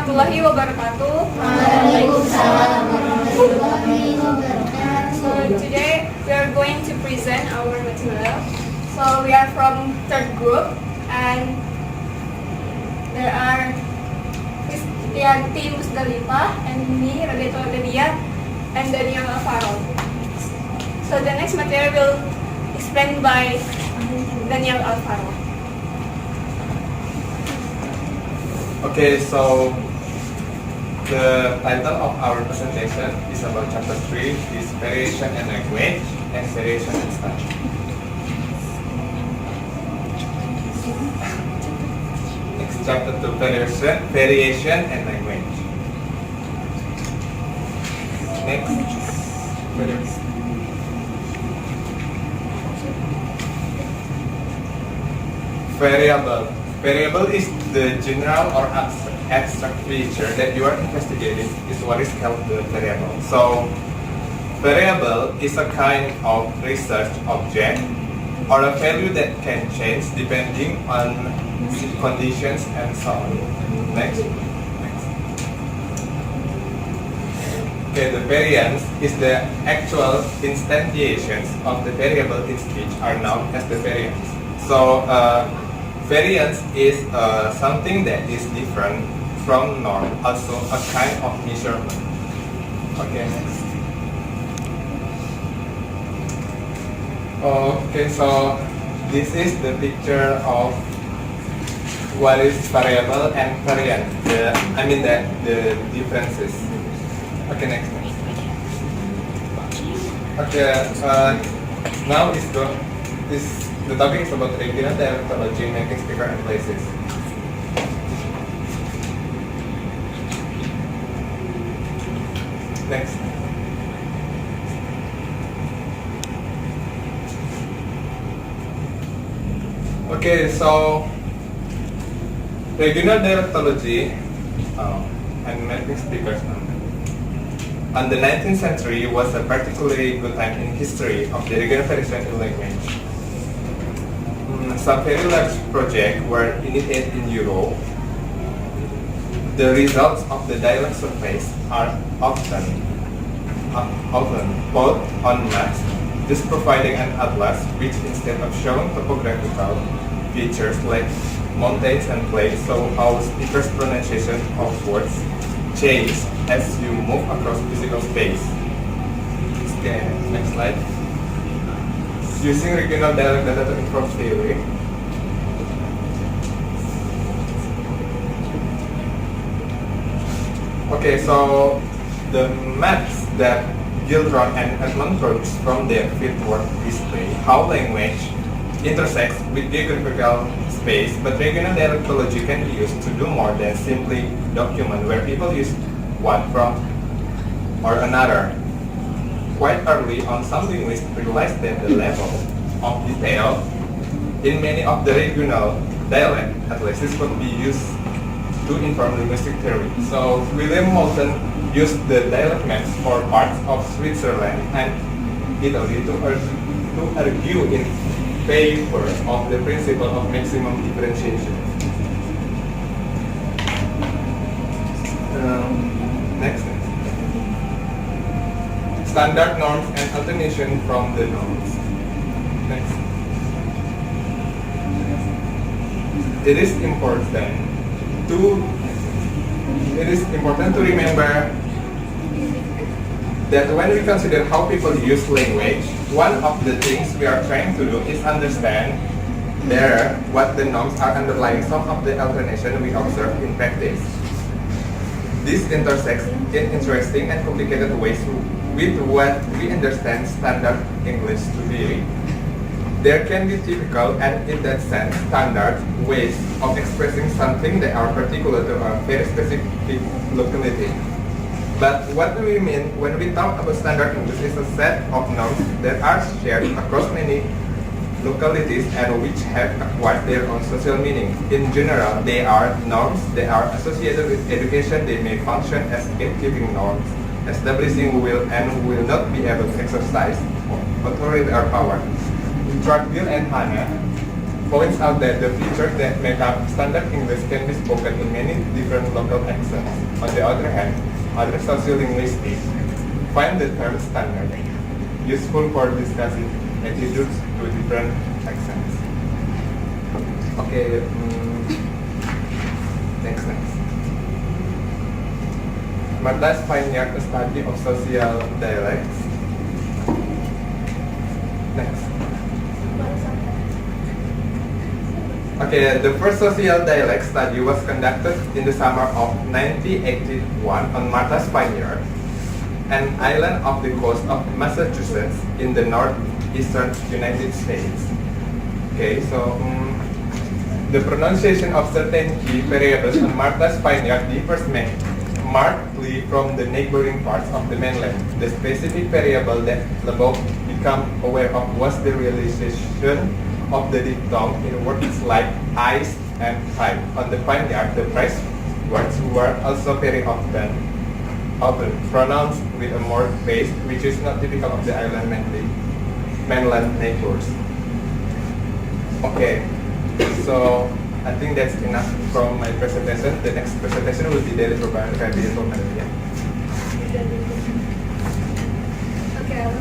warahmatullahi wabarakatuh. Waalaikumsalam warahmatullahi wabarakatuh. So today we are going to present our material. So we are from third group and there are Kristianti Musdalifah and me, Radito Delia, and Daniel Alvaro. So the next material will explained by Daniel Alvaro. Okay, so the title of our presentation is about chapter 3, is variation and language and variation and style. Next chapter 2, variation and language. Next, variable. Variable is the general or abstract feature that you are investigating, is what is called the variable. So, variable is a kind of research object or a value that can change depending on conditions and so on. Next. Okay, the variance is the actual instantiations of the variable in speech are known as the variance. So, variance is something that is different from norm, also a kind of measurement. Okay, next. Okay, so this is the picture of what is variable and variance. The differences. Okay, next. Okay, now the topic is about regional dialectology, making speaker and places. Next. Okay, so regional dialectology and making speakers on the 19th century was a particularly good time in history of the regional variation in language. Some very large projects were initiated in Europe. The results of the dialect surveys are often put on maps, just providing an atlas which, instead of showing topographical features like mountains and plains, show how speakers' pronunciation of words change as you move across physical space. Okay, next slide. Using regional dialect data to improve theory. Okay, so the maps that Gildron and Edmund produced from their fieldwork display how language intersects with geographical space, but regional dialectology can be used to do more than simply document where people use one from or another. Quite early on, some linguists realized that the level of detail in many of the regional dialect atlases could be used to inform linguistic theory. So William Moulton used the dialect maps for parts of Switzerland and Italy to argue in favor of the principle of maximum differentiation. Next. Standard norms and alternation from the norms. Next. It is important to remember that when we consider how people use language, one of the things we are trying to do is understand better what the norms are underlying some of the alternation we observe in practice. This intersects in interesting and complicated ways with what we understand standard English to be. There can be typical and, in that sense, standard ways of expressing something that are particular to a very specific locality. But what do we mean when we talk about standard English is a set of norms that are shared across many localities and which have acquired their own social meaning. In general, they are norms that are associated with education. They may function as gatekeeping norms, establishing who will and who will not be able to exercise authority or power. Dragville and Hannah points out that the features that make up standard English can be spoken in many different local accents. On the other hand, other sociolinguistics find the term standard useful for discussing attitudes to different accents. Okay, next. Martha's Vineyard, a study of social dialects. Next. Okay, the first social dialect study was conducted in the summer of 1981 on Martha's Vineyard, an island off the coast of Massachusetts in the northeastern United States. Okay, so the pronunciation of certain key variables on Martha's Vineyard differs markedly from the neighboring parts of the mainland. The specific variable that Leboeuf became aware of was the realization of the diphthong in words like ice and pipe. On the Vineyard, the phrase words were also very often pronounced with a more bass, which is not typical of the island mainland neighbors. Okay, so I think that's enough from my presentation. The next presentation will be delivered by Rabi from Malaysia. Okay, I will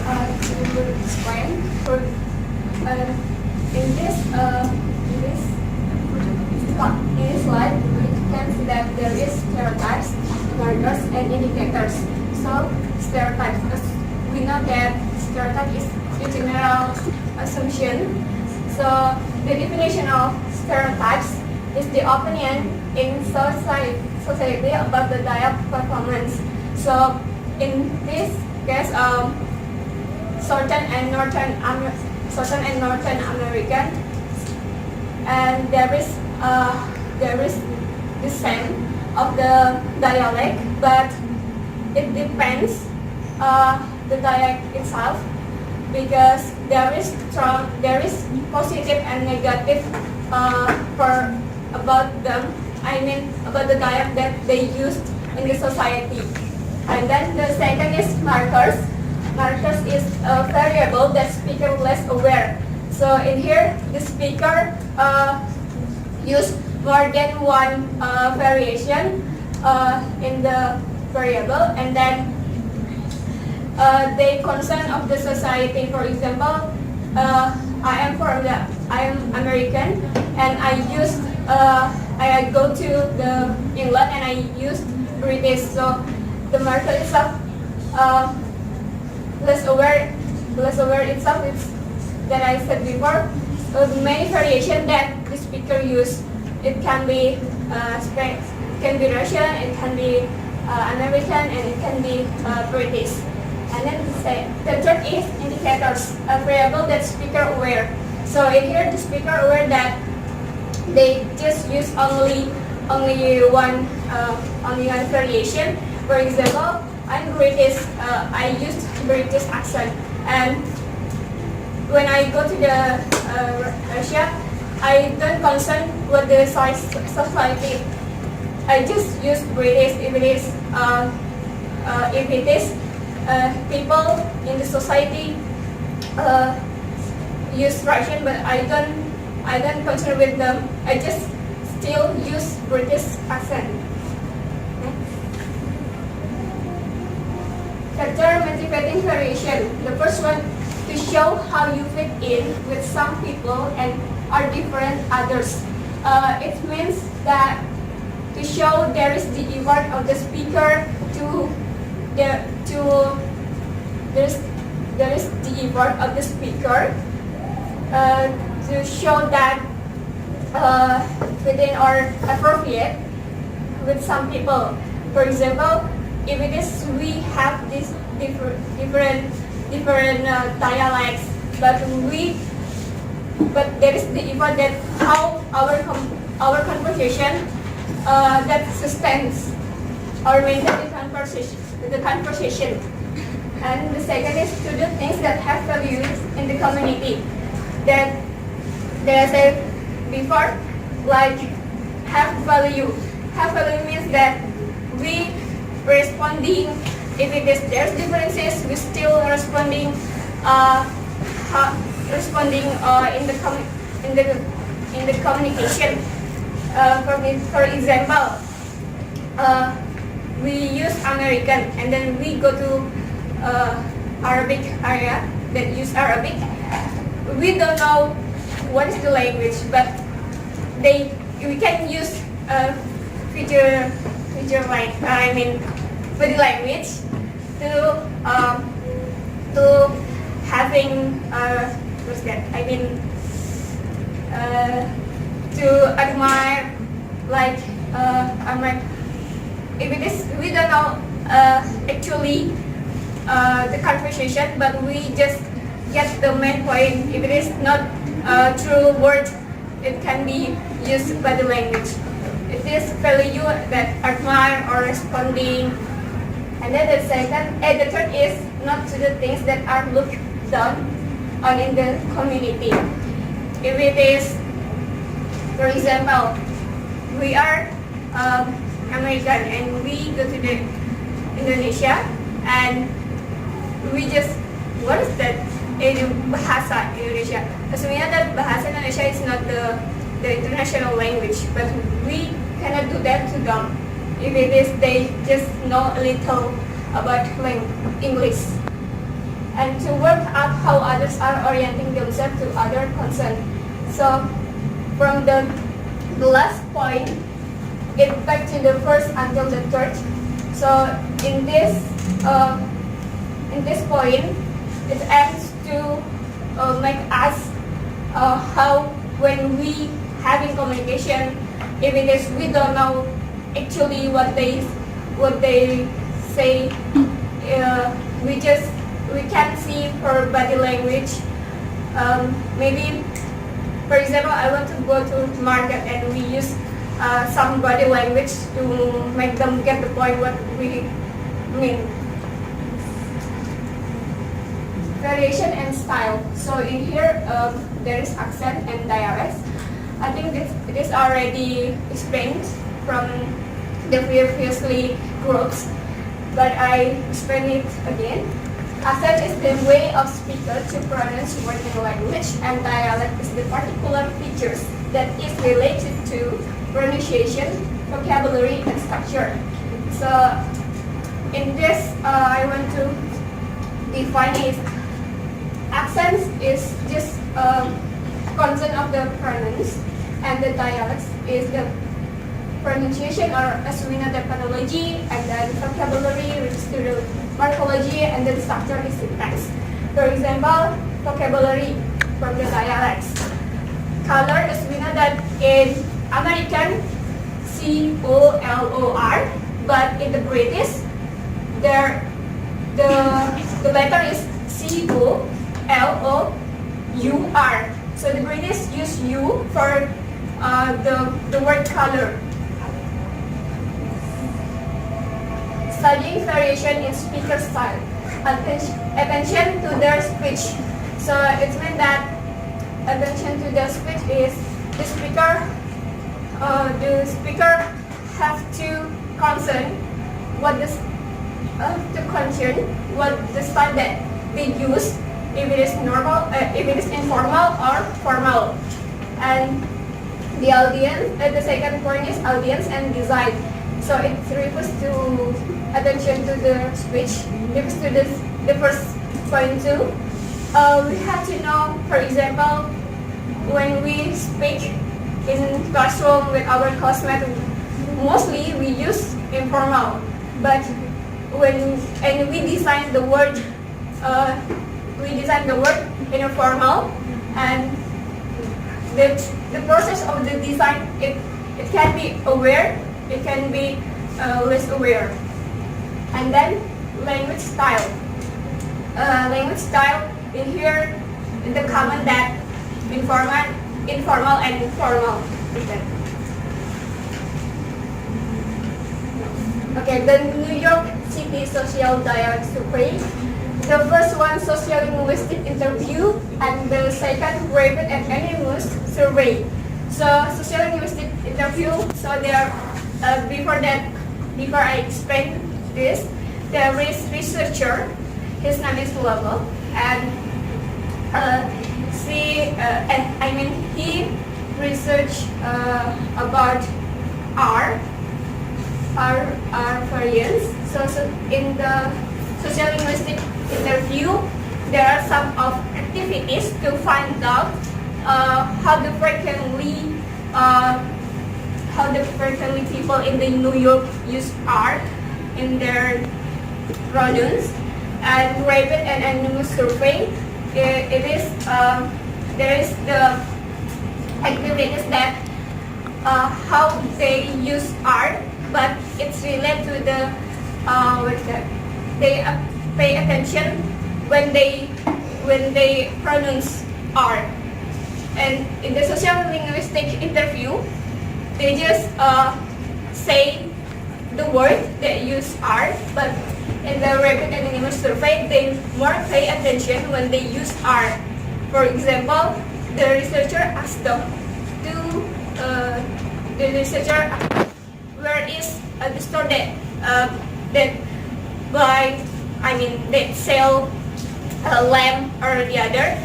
continue to explain. In this slide, you can see that there is stereotypes, markers, and indicators. So stereotypes, we know that stereotype is a general assumption. So the definition of stereotypes is the opinion in society about the diet performance. So in this case, Southern and Northern American, and there is the same of the dialect, but it depends the dialect itself, because there is positive and negative about them. I mean about the dialect that they used in the society. And then the second is markers. Markers is a variable that speaker less aware. So in here, the speaker use more than one variation in the variable, and then they concern of the society. For example, I am American, and I go to the England and I use British. So the marker itself less aware itself. It's that I said before. Many variation that the speaker use. It can be Russian, it can be American, and it can be British. And then the third is indicators, a variable that speaker aware. So in here, the speaker aware that they just use only one variation. For example, I'm British. I used British accent, and when I go to the Russia, I don't concern with the society. I just use British. If it is people in the society use Russian, but I don't concern with them. I just still use British accent. Factor motivating variation. The first one, to show how you fit in with some people and are different others. It means that to show there is the effort of the speaker there is the effort of the speaker to show that within or appropriate with some people. For example, if it is we have these different dialects, but there is the effort that how our conversation that sustains or maintain the conversation. And the second is to do things that have value in the community. That I said before, like have value. Have value means that we responding, if it is there's differences, we still responding responding in the communication. For example, we use American and then we go to Arabic area that use Arabic. We don't know what is the language, but we can use body language to having what's that? To admire if it is we don't know actually the conversation, but we just get the main point. If it is not true word, it can be used by the language. It is value that admire or responding. And then the third is not to the things that are looked down on in the community. If it is, for example, we are American and we go to the Indonesia and we just, what is that? Bahasa Indonesia. So we know that Bahasa Indonesia is not the international language, but we cannot do that to them. If it is, they just know a little about English. And to work out how others are orienting themselves to other concerns. So from the last point, it back to the first until the third. So in this point, it aims to make us how when we having communication, if it is we don't know actually what they say, we can see her body language. Maybe, for example, I want to go to market and we use some body language to make them get the point what we mean. Variation and style. So in here there is accent and dialects. I think it is already explained from the previously groups, but I explain it again. Accent is the way of speaker to pronounce word in language, and dialect is the particular features that is related to pronunciation, vocabulary, and structure. So in this, I want to define it. Accents is just content of the pronouns, and the dialects is the pronunciation, or as we know the phonology, and then vocabulary relates to the morphology, and then structure is syntax. For example, vocabulary from the dialects. Color, as we know that in American, C-O-L-O-R, but in the British, the letter is C-O-L-O-U-R. So the British use U for the word color. Studying variation in speaker style. Attention to their speech. So it means that attention to their speech is the speaker have to concern what the style that they use, if it is normal, if it is informal or formal. And the audience, the second point is audience and design. So it refers to attention to the speech. Refers to the first point too. We have to know, for example, when we speak in classroom with our classmates, mostly we use informal. But when we design the word, in a formal, and the process of the design, it can be aware, it can be less aware. And then language style. Language style in here, in the common that informal and formal. Okay, the New York City Social Dialect Survey. The first one, Sociolinguistics interview, and the second, rapid and anonymous survey. So, Sociolinguistics interview. So there, before I explain this, there is researcher. His name is Lobo, and he researched about R variants. So in the sociolinguistic interview, there are some of activities to find out how the frequently people in the New York use R in their pronouns. And rapid and anonymous survey, there is the activities that how they use R, but it's related to the they pay attention when they pronounce R. And in the sociolinguistic interview, they just say the word that use R, but in the rapid anonymous survey, they more pay attention when they use R. For example, the researcher asked them where is the store that that sell a lamp or the other,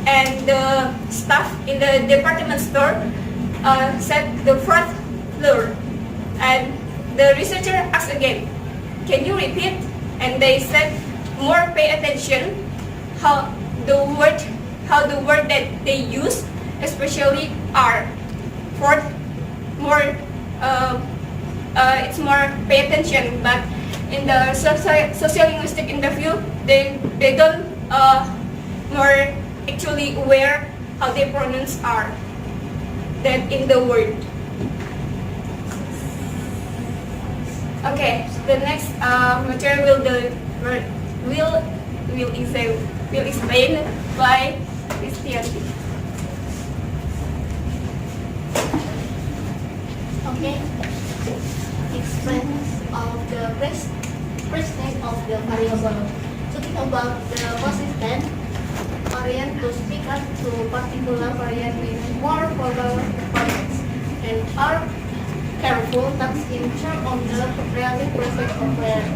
and the staff in the department store said the fourth floor, and the researcher asked again, can you repeat? And they said more pay attention how the word that they use, especially R. Fourth, more it's more pay attention. But in the sociolinguistic interview, they don't more actually aware how they pronounce R than in the word. Okay, the next material will explain by Christian. Okay. Explains of the present of the variable. Talking about the consistent variant to speak up to particular variant with more formal context and are careful that's in terms of the relative present of variant.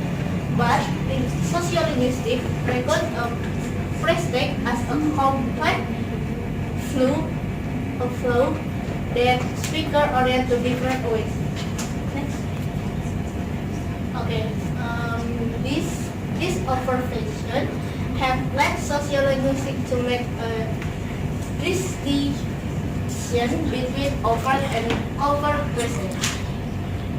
But in sociolinguistics, record of present as a complex flow that speaker orient to different ways. Next. Okay. This observation have led sociolinguistics to make a distinction between over and over present.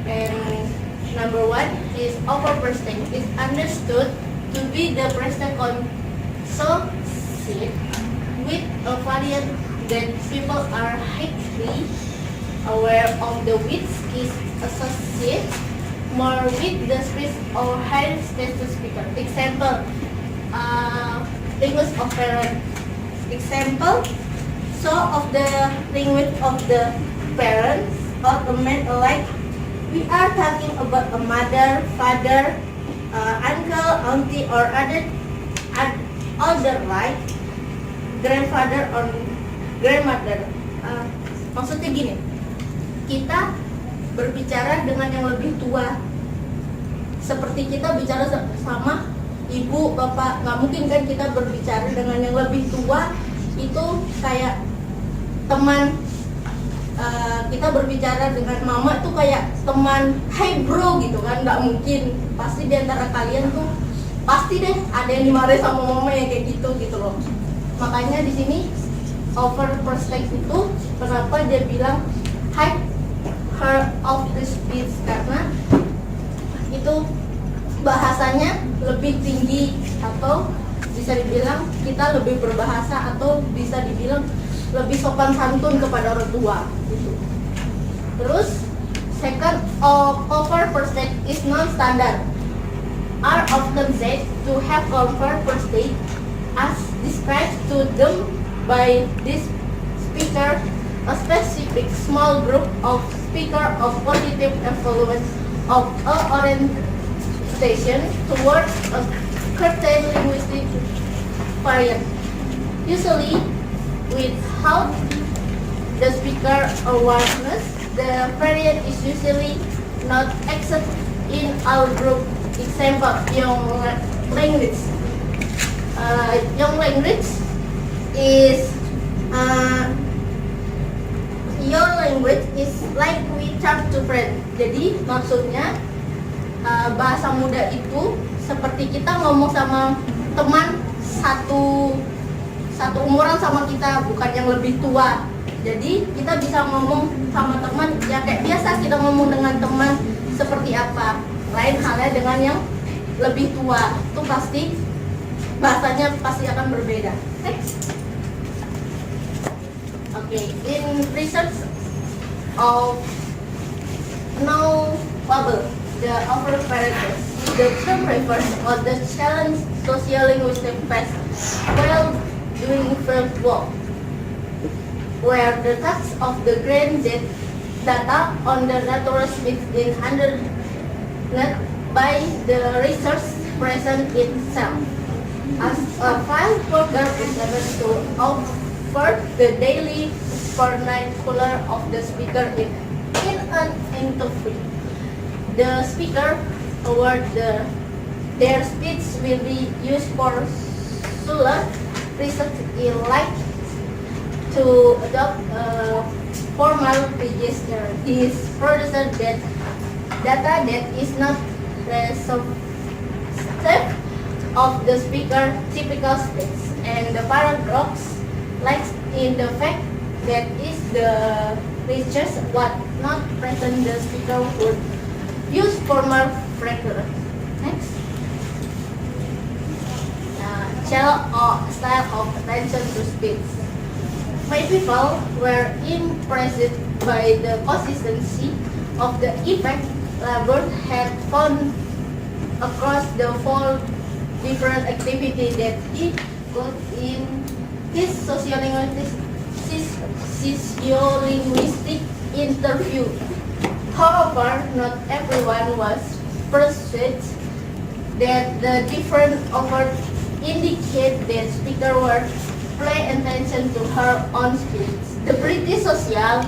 And number one is over present is understood to be the present consociated with a variant that people are highly aware of, the which is associated more with the speech or higher status speaker. Example, language of parent. Example, so of the language of the parents or the men alike. We are talking about a mother, father, uncle, auntie, or other like grandfather or grandmother. Maksudnya gini, kita berbicara dengan yang lebih tua, seperti kita bicara sama ibu, bapak. Nggak mungkin kan kita berbicara dengan yang lebih tua, itu kayak teman. Kita berbicara dengan mama tuh kayak teman, hey bro gitu kan, nggak mungkin. Pasti diantara kalian tuh pasti deh ada yang dimarahin sama mama yang kayak gitu loh. Makanya di sini over perspective itu kenapa dia bilang high her of the speech, karena itu bahasanya lebih tinggi, atau bisa dibilang kita lebih berbahasa, atau bisa dibilang lebih sopan santun kepada orang tua gitu. Terus second, over percent is non-standard, are often said to have over percent as described to them by this speaker, a specific small group of speaker of positive influence of a orientation towards a certain linguistic variant, usually without the speaker awareness. The variant is usually not accepted in our group. Example, young language. Young language is your language is like we talk to friends. Jadi maksudnya bahasa muda itu seperti kita ngomong sama teman satu umuran sama kita, bukan yang lebih tua. Jadi kita bisa ngomong sama teman ya kayak biasa kita ngomong dengan teman seperti apa. Lain halnya dengan yang lebih tua, itu pasti bahasanya pasti akan berbeda. Next. Okay, in research of knowable the over parenthesis, the term refers on the challenge sociolinguistic face while doing field work, where the task of the grain data on the natural speech in understood by the research present itself as a file program is able to offer the daily vernacular of the speaker in an interview. The speaker or their speech will be used for solar research in like to adopt a formal register. This produces data that is not representative of the speaker typical speech, and the paradox lies in the fact that is the research what not present the speaker would use formal vernacular. Next. Style of attention to speech. My people were impressed by the consistency of the effect Laborde had found across the 4 different activities that he got in his sociolinguistic interview. However, not everyone was persuaded that the different offered indicate that speaker were pay attention to her own speech. The British social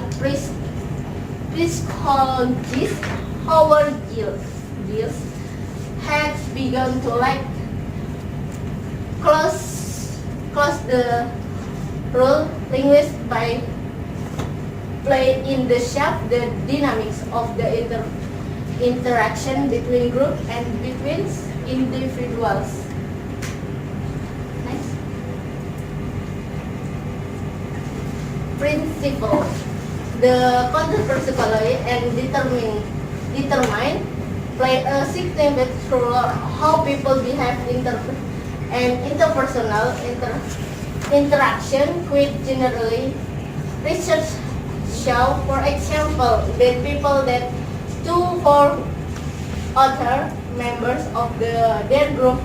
psychologist Howard Giles had begun to close the role linguists by play in the shape the dynamics of the interaction between group and between individuals. Next. Principle. The controversially and determine play a significant role how people behave and interpersonal interaction quite generally. Research show, for example, that people that 2 or other members of their group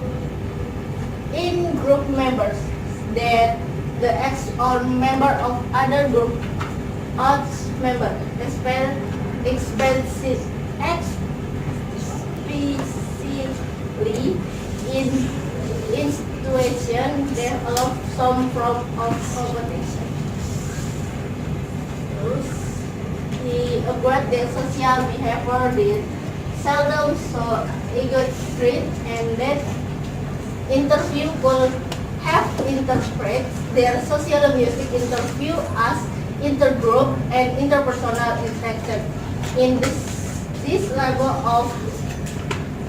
in group members that the ex or member of other group member especially in situation that allow some form of competition. Terus, he avoid the social behavior that seldom so egocentric and that interview could have interpret their sociolinguistic interview as intergroup and interpersonal interaction. In this level of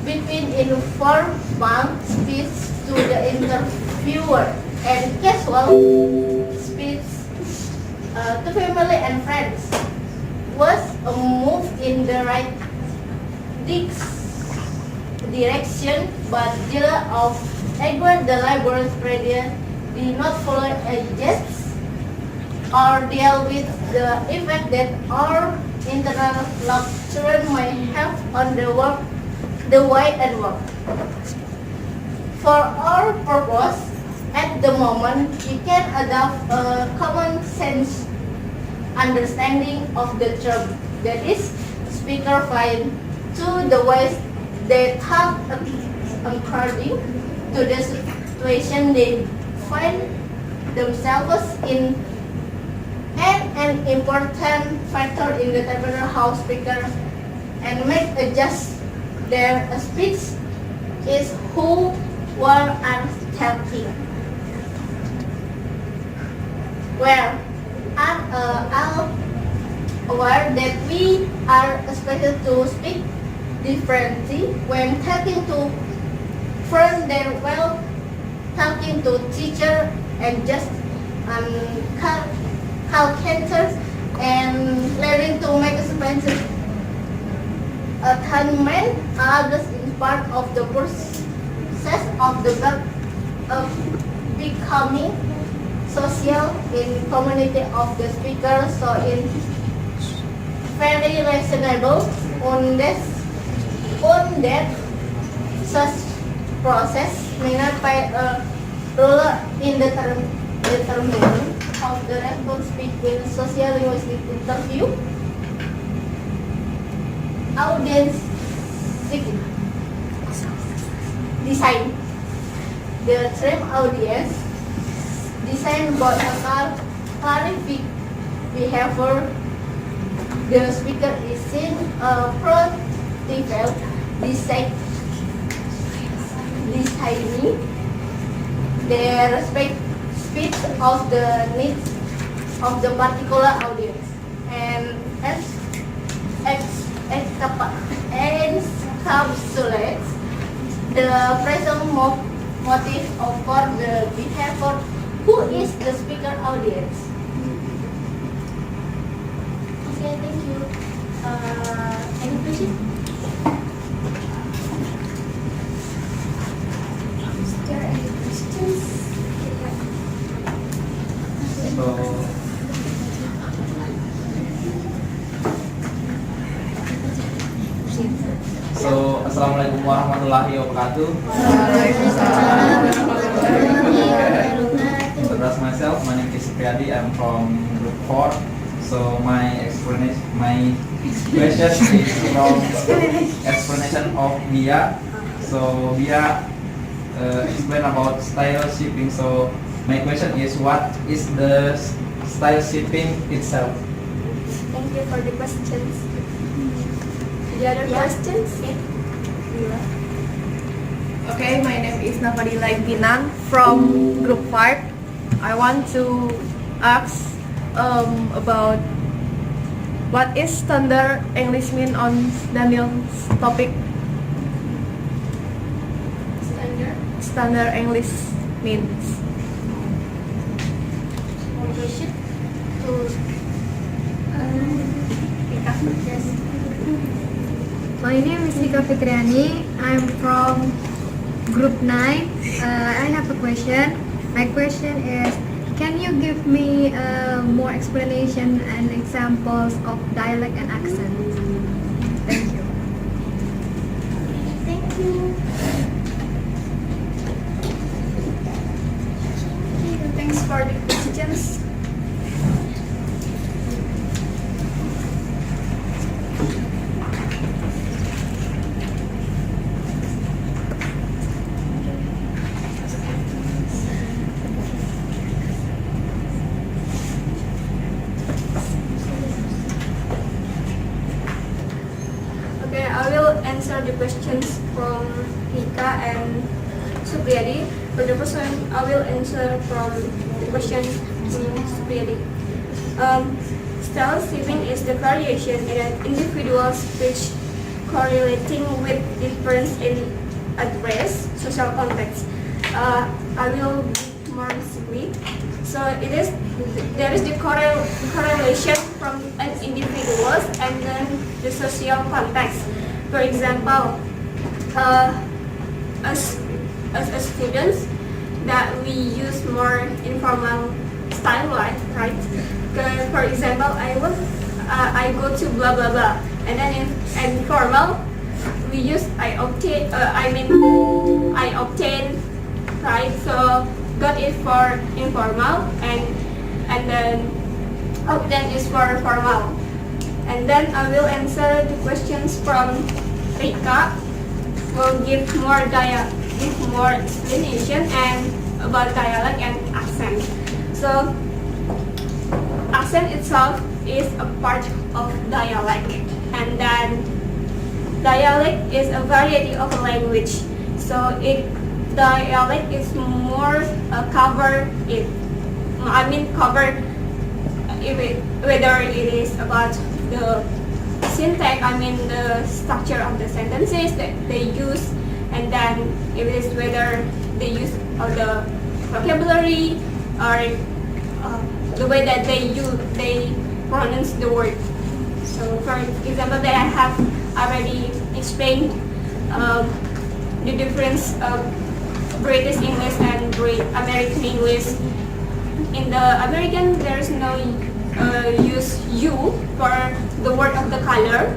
between informal speech to the interviewer and casual speech to family and friends was a move in the right direction, but dealer of Edward the Library did not follow a jest or deal with the effect that our internal lecturer might have on the way at work. For our purpose, at the moment, we can adopt a common sense understanding of the term, that is, speaker find to the ways they talk according to the situation they find themselves in, and an important factor in determining how speaker and make adjust their speech is who are talking. where are all aware that we are expected to speak differently when talking to friends, then well talking to teacher and just calculators and learning to make expenses. Attainment others is part of the process of the of becoming social in community of the speaker. So in very reasonable on that such process may not play a role in determining of the response between sociolinguistic interview, audience design. The term audience design by a clarific behavior. The speaker is in a prototype designing the respect speech of the needs of the particular audience and encapsulates the present motive for the behavior. Who is the speaker audience? Okay, thank you. Any question? Is there any questions? So, Assalamualaikum warahmatullahi wabarakatuh. Introduce myself. My name is Priadi. I'm from Group 4. So my question is from explanation of Bia. So Bia explain about style shipping. So my question is, what is the style shipping itself? Thank you for the questions. The other questions? Okay, my name is Nafadila Binan from Group 5. I want to ask about what is standard English mean on Daniel's topic. Standard English means. Question to Yes. My name is Nika Fitriani. I'm from Group 9. I have a question. My question is, can you give me more explanation and examples of dialect and accent? Thank you. thank you. Thanks for the questions. Okay, I will answer the questions from Nika and Supriyadi. For the first one, I will answer from the question from Supriyadi. Style shipping is the variation in an individual speech correlating with difference in address, social context. I will be more simply. So there is the correlation from an individual and then the social context. For example, as students that we use more informal style, right? For example, I go to blah blah blah, and then in informal we use I obtain, right? So got it for informal and then obtain is for formal. And then I will answer the questions from Rika. Will give more explanation and about dialect and accent. So accent itself is a part of dialect, and then dialect is a variety of a language. So dialect is more cover it cover whether it is about the syntax, the structure of the sentences that they use, and then if it is whether they use the vocabulary or the way that they pronounce the word. So for example, that I have already explained the difference of British English and American English. In the American, there's no use you for the word of the color,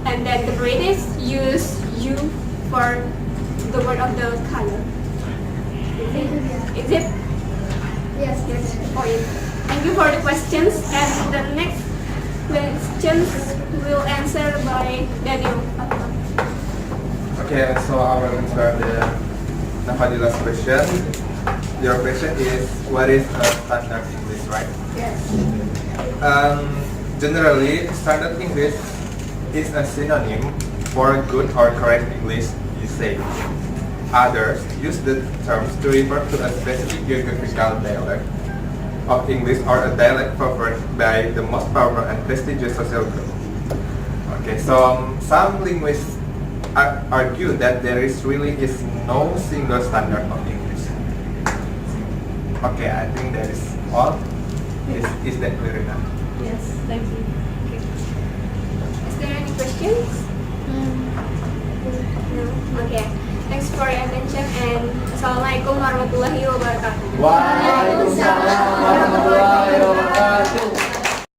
and then the British use you for the word of the color. Is it? Yes. Yes. Point. Thank you for the questions, and the next questions will answer by Daniel. Okay, so I will answer the Nafadila's question. Your question is, what is a standard English, right? Yes. Generally, standard English is a synonym for good or correct English usage. Others use the terms to refer to a specific geographical dialect of English or a dialect favored by the most powerful and prestigious social group. Okay, so some linguists argue that there really is no single standard of English. Okay, I think that is all. Is that clear enough? Yes. Thank you. Okay. Is there any questions? No. Okay. Thanks for your attention, and Assalamualaikum warahmatullahi wabarakatuh. Waalaikumsalam warahmatullahi wabarakatuh.